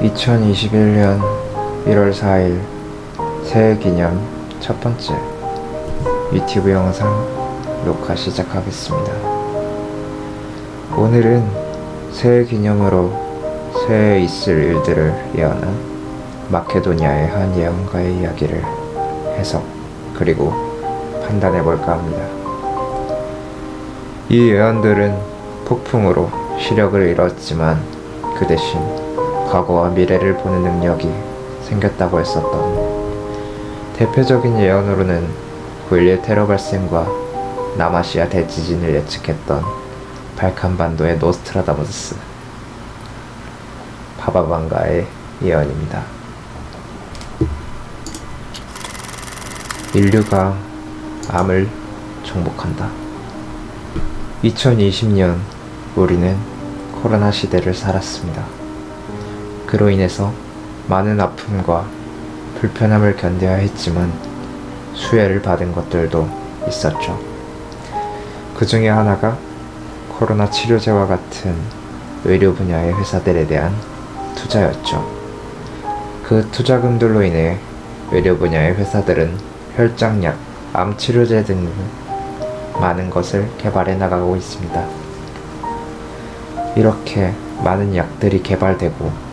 2021년 1월 4일 새해 기념 첫 번째 유튜브 영상 녹화 시작하겠습니다. 오늘은 새해 기념으로 새해에 있을 일들을 예언한 마케도니아의 한 예언가의 이야기를 해석 그리고 판단해 볼까 합니다. 이 예언들은 폭풍으로 시력을 잃었지만 그 대신 과거와 미래를 보는 능력이 생겼다고 했었던 대표적인 예언으로는 9.11 테러 발생과 남아시아 대지진을 예측했던 발칸반도의 노스트라다무스 바바방가의 예언입니다. 인류가 암을 정복한다. 2020년 우리는 코로나 시대를 살았습니다. 그로 인해서 많은 아픔과 불편함을 견뎌야 했지만 수혜를 받은 것들도 있었죠. 그 중에 하나가 코로나 치료제와 같은 의료 분야의 회사들에 대한 투자였죠. 그 투자금들로 인해 의료 분야의 회사들은 혈장약, 암 치료제 등 많은 것을 개발해 나가고 있습니다. 이렇게 많은 약들이 개발되고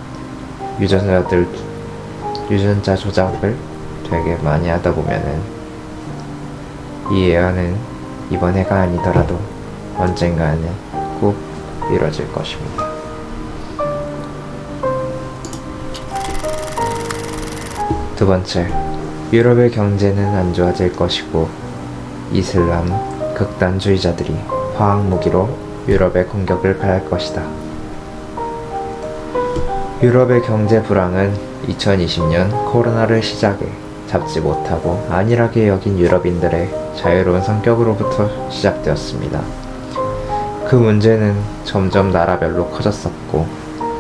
유전자 조작을 되게 많이 하다 보면은 이 예언은 이번 해가 아니더라도 언젠가는 꼭 이뤄질 것입니다. 두 번째, 유럽의 경제는 안 좋아질 것이고 이슬람 극단주의자들이 화학 무기로 유럽에 공격을 가할 것이다. 유럽의 경제 불황은 2020년 코로나를 시작에 잡지 못하고 안일하게 여긴 유럽인들의 자유로운 성격으로부터 시작되었습니다. 그 문제는 점점 나라별로 커졌었고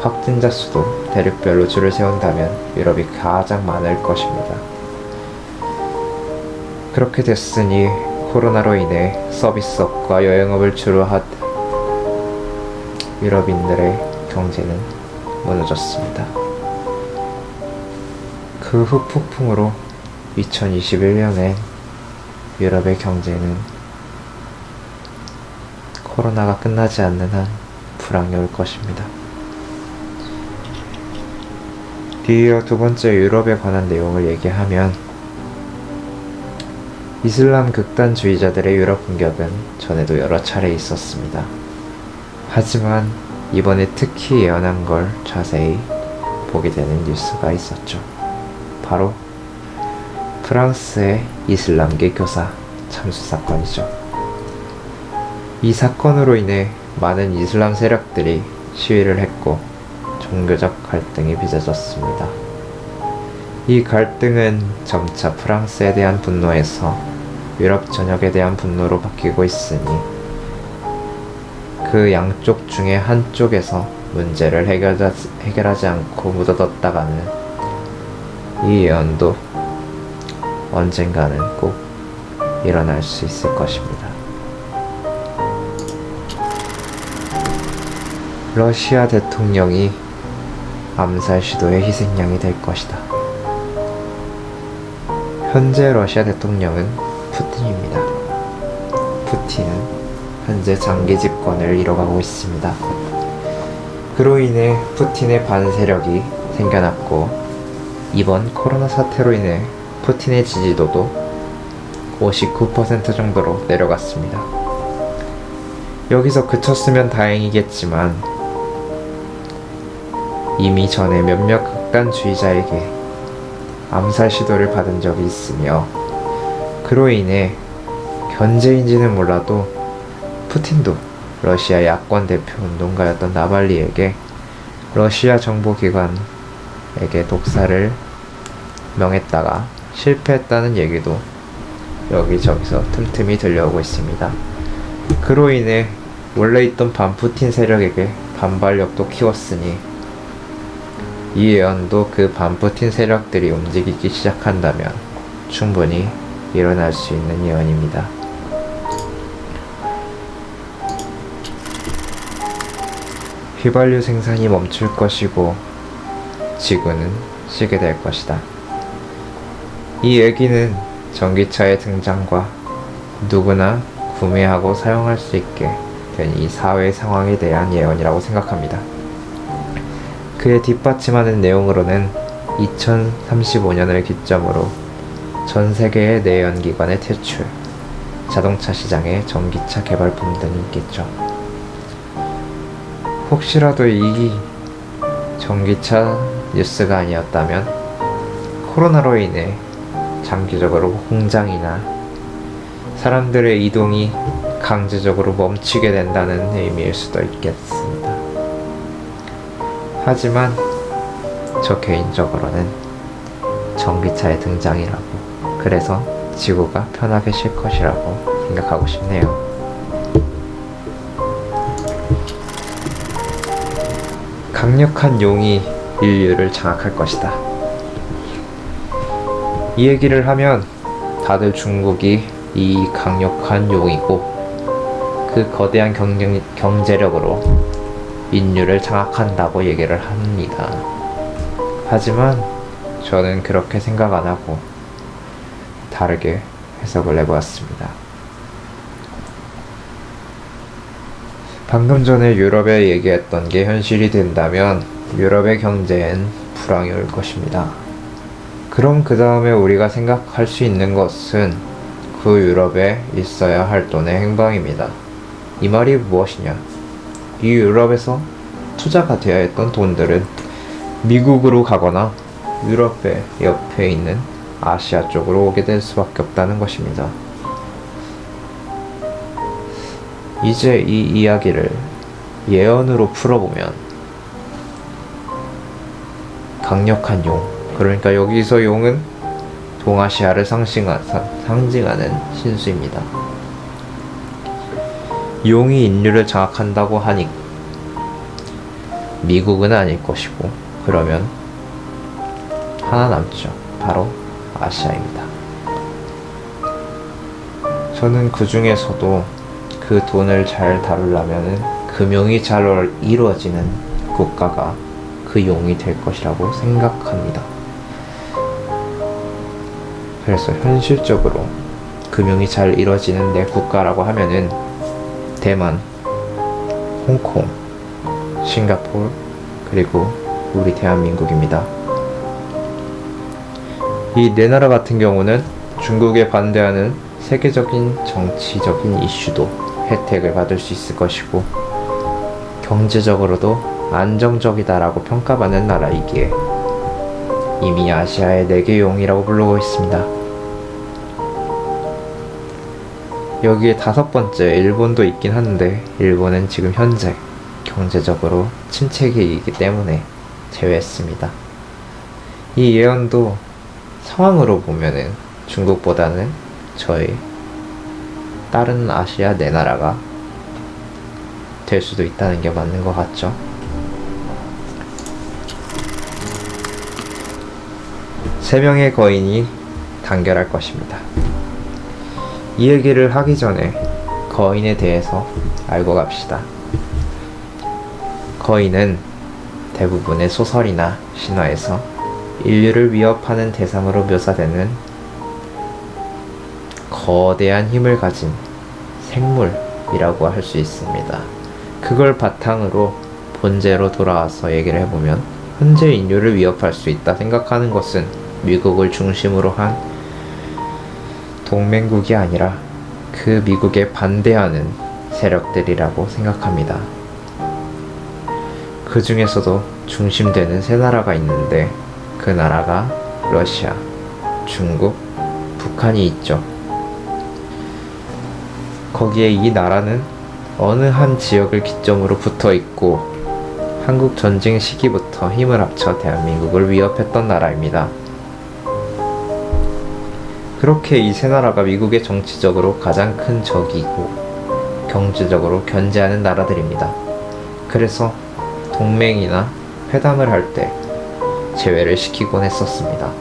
확진자 수도 대륙별로 줄을 세운다면 유럽이 가장 많을 것입니다. 그렇게 됐으니 코로나로 인해 서비스업과 여행업을 주로 한 유럽인들의 경제는 무너졌습니다. 그 후 폭풍으로 2021년에 유럽의 경제는 코로나가 끝나지 않는 한 불황이 올 것입니다. 뒤이어 두 번째 유럽에 관한 내용을 얘기하면 이슬람 극단주의자들의 유럽 공격은 전에도 여러 차례 있었습니다. 하지만 이번에 특히 예언한 걸 자세히 보게 되는 뉴스가 있었죠. 바로 프랑스의 이슬람계 교사 참수 사건이죠. 이 사건으로 인해 많은 이슬람 세력들이 시위를 했고 종교적 갈등이 빚어졌습니다. 이 갈등은 점차 프랑스에 대한 분노에서 유럽 전역에 대한 분노로 바뀌고 있으니 그 양쪽 중에 한쪽에서 문제를 해결하지 않고 묻어뒀다가는 이 예언도 언젠가는 꼭 일어날 수 있을 것입니다. 러시아 대통령이 암살 시도의 희생양이 될 것이다. 현재 러시아 대통령은 푸틴입니다. 푸틴은 현재 장기 집권을 이뤄가고 있습니다. 그로 인해 푸틴의 반세력이 생겨났고 이번 코로나 사태로 인해 푸틴의 지지도도 59% 정도로 내려갔습니다. 여기서 그쳤으면 다행이겠지만 이미 전에 몇몇 극단주의자에게 암살 시도를 받은 적이 있으며 그로 인해 견제인지는 몰라도 푸틴도 러시아 야권 대표 운동가였던 나발리에게 러시아 정보기관에게 독사를 명했다가 실패했다는 얘기도 여기저기서 틈틈이 들려오고 있습니다. 그로 인해 원래 있던 반푸틴 세력에게 반발력도 키웠으니 이 예언도 그 반푸틴 세력들이 움직이기 시작한다면 충분히 일어날 수 있는 예언입니다. 휘발유 생산이 멈출 것이고 지구는 쉬게 될 것이다. 이 얘기는 전기차의 등장과 누구나 구매하고 사용할 수 있게 된 이 사회 상황에 대한 예언이라고 생각합니다. 그에 뒷받침하는 내용으로는 2035년을 기점으로 전 세계의 내연기관의 퇴출, 자동차 시장의 전기차 개발품 등이 있겠죠. 혹시라도 이 전기차 뉴스가 아니었다면 코로나로 인해 장기적으로 공장이나 사람들의 이동이 강제적으로 멈추게 된다는 의미일 수도 있겠습니다. 하지만 저 개인적으로는 전기차의 등장이라고, 그래서 지구가 편하게 쉴 것이라고 생각하고 싶네요. 강력한 용이 인류를 장악할 것이다. 이 얘기를 하면 다들 중국이 이 강력한 용이고 그 거대한 경제력으로 인류를 장악한다고 얘기를 합니다. 하지만 저는 그렇게 생각 안 하고 다르게 해석을 해보았습니다. 방금 전에 유럽에 얘기했던 게 현실이 된다면 유럽의 경제엔 불황이 올 것입니다. 그럼 그 다음에 우리가 생각할 수 있는 것은 그 유럽에 있어야 할 돈의 행방입니다. 이 말이 무엇이냐? 이 유럽에서 투자가 되어야 했던 돈들은 미국으로 가거나 유럽의 옆에 있는 아시아 쪽으로 오게 될 수밖에 없다는 것입니다. 이제 이 이야기를 예언으로 풀어보면 강력한 용, 그러니까 여기서 용은 동아시아를 상징하는 신수입니다. 용이 인류를 장악한다고 하니 미국은 아닐 것이고, 그러면 하나 남죠. 바로 아시아입니다. 저는 그 중에서도 그 돈을 잘 다루려면은 금융이 잘 이루어지는 국가가 그 용이 될 것이라고 생각합니다. 그래서 현실적으로 금융이 잘 이루어지는 내 국가라고 하면은 대만, 홍콩, 싱가포르, 그리고 우리 대한민국입니다. 이 네 나라 같은 경우는 중국에 반대하는 세계적인 정치적인 이슈도 혜택을 받을 수 있을 것이고, 경제적으로도 안정적이다라고 평가받는 나라이기에 이미 아시아의 4개 용이라고 부르고 있습니다. 여기에 5번째 일본도 있긴 한데, 일본은 지금 현재 경제적으로 침체기이기 때문에 제외했습니다. 이 예언도 상황으로 보면은 중국보다는 저희 다른 아시아 4나라가 될 수도 있다는 게 맞는 것 같죠. 세 명의 거인이 단결할 것입니다. 이 얘기를 하기 전에 거인에 대해서 알고 갑시다. 거인은 대부분의 소설이나 신화에서 인류를 위협하는 대상으로 묘사되는 거대한 힘을 가진 생물이라고 할 수 있습니다. 그걸 바탕으로 본제로 돌아와서 얘기를 해보면, 현재 인류를 위협할 수 있다 생각하는 것은 미국을 중심으로 한 동맹국이 아니라 그 미국에 반대하는 세력들이라고 생각합니다. 그 중에서도 중심되는 3나라가 있는데, 그 나라가 러시아, 중국, 북한이 있죠. 거기에 이 나라는 어느 한 지역을 기점으로 붙어 있고, 한국 전쟁 시기부터 힘을 합쳐 대한민국을 위협했던 나라입니다. 그렇게 이 3나라가 미국의 정치적으로 가장 큰 적이고 경제적으로 견제하는 나라들입니다. 그래서 동맹이나 회담을 할 때 제외를 시키곤 했었습니다.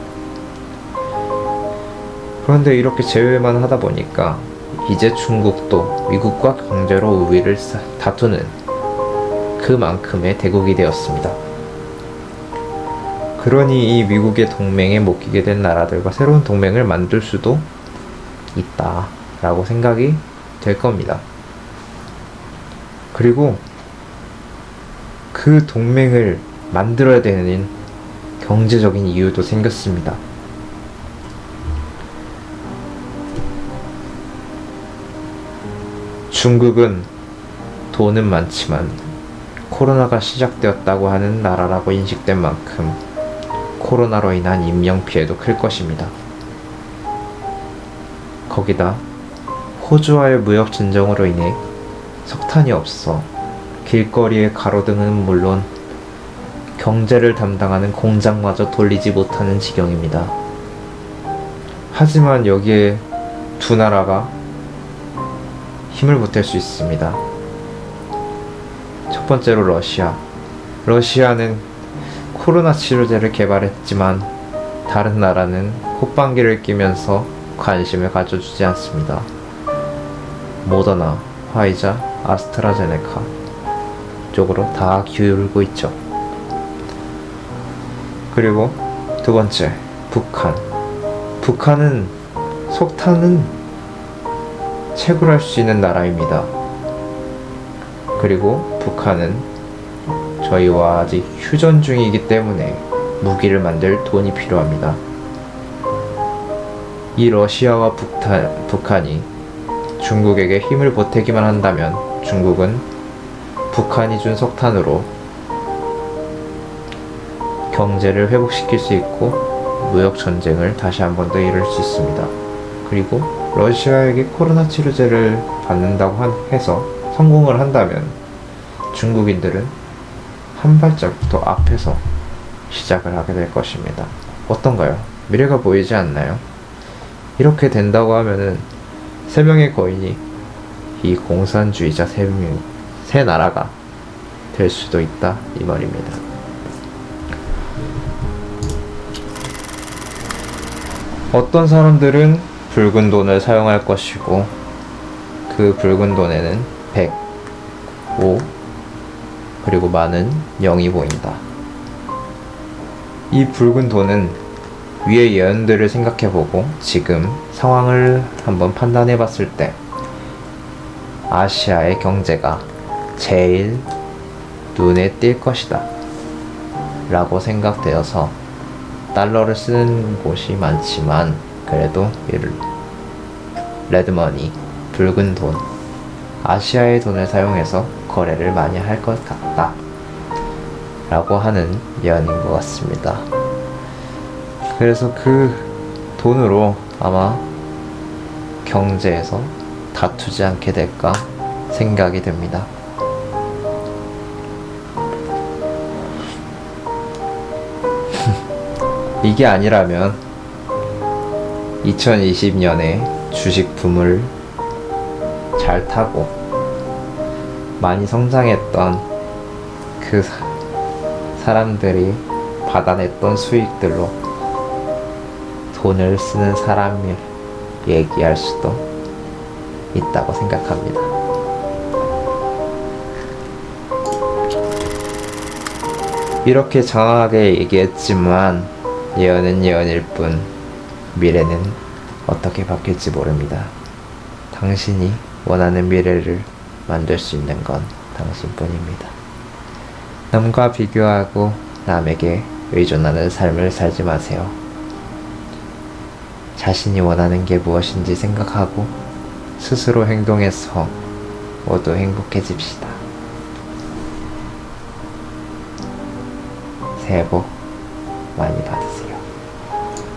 그런데 이렇게 제외만 하다 보니까 이제 중국도 미국과 경제로 우위를 다투는 그만큼의 대국이 되었습니다. 그러니 이 미국의 동맹에 못 끼게 된 나라들과 새로운 동맹을 만들 수도 있다라고 생각이 될 겁니다. 그리고 그 동맹을 만들어야 되는 경제적인 이유도 생겼습니다. 중국은 돈은 많지만 코로나가 시작되었다고 하는 나라라고 인식된 만큼 코로나로 인한 인명피해도 클 것입니다. 거기다 호주와의 무역 진정으로 인해 석탄이 없어 길거리의 가로등은 물론 경제를 담당하는 공장마저 돌리지 못하는 지경입니다. 하지만 여기에 두 나라가 힘을 보탤 수 있습니다. 첫 번째로 러시아. 러시아는 코로나 치료제를 개발했지만 다른 나라는 콧방귀를 뀌면서 관심을 가져주지 않습니다. 모더나, 화이자, 아스트라제네카 쪽으로 다 기울고 있죠. 그리고 두 번째, 북한. 북한은 석탄은 채굴할 수 있는 나라입니다. 그리고 북한은 저희와 아직 휴전 중이기 때문에 무기를 만들 돈이 필요합니다. 이 러시아와 북한이 중국에게 힘을 보태기만 한다면 중국은 북한이 준 석탄으로 경제를 회복시킬 수 있고 무역 전쟁을 다시 한 번 더 이룰 수 있습니다. 그리고 러시아에게 코로나 치료제를 받는다고 해서 성공을 한다면 중국인들은 한 발짝 더 앞에서 시작을 하게 될 것입니다. 어떤가요? 미래가 보이지 않나요? 이렇게 된다고 하면은 세 명의 거인이 이 공산주의자 세 나라가 될 수도 있다 이 말입니다. 어떤 사람들은 붉은 돈을 사용할 것이고 그 붉은 돈에는 100, 5 그리고 많은 0이 보인다. 이 붉은 돈은 위의 예언들을 생각해보고 지금 상황을 한번 판단해봤을 때 아시아의 경제가 제일 눈에 띌 것이다 라고 생각되어서 달러를 쓰는 곳이 많지만 그래도 레드머니, 붉은 돈, 아시아의 돈을 사용해서 거래를 많이 할 것 같다 라고 하는 예언인 것 같습니다. 그래서 그 돈으로 아마 경제에서 다투지 않게 될까 생각이 됩니다. 이게 아니라면 2020년에 주식 붐을 잘 타고 많이 성장했던 그 사람들이 받아냈던 수익들로 돈을 쓰는 사람을 얘기할 수도 있다고 생각합니다. 이렇게 장황하게 얘기했지만 예언은 예언일 뿐 미래는 어떻게 바뀔지 모릅니다. 당신이 원하는 미래를 만들 수 있는 건 당신뿐입니다. 남과 비교하고 남에게 의존하는 삶을 살지 마세요. 자신이 원하는 게 무엇인지 생각하고 스스로 행동해서 모두 행복해집시다. 새해 복 많이 받으세요.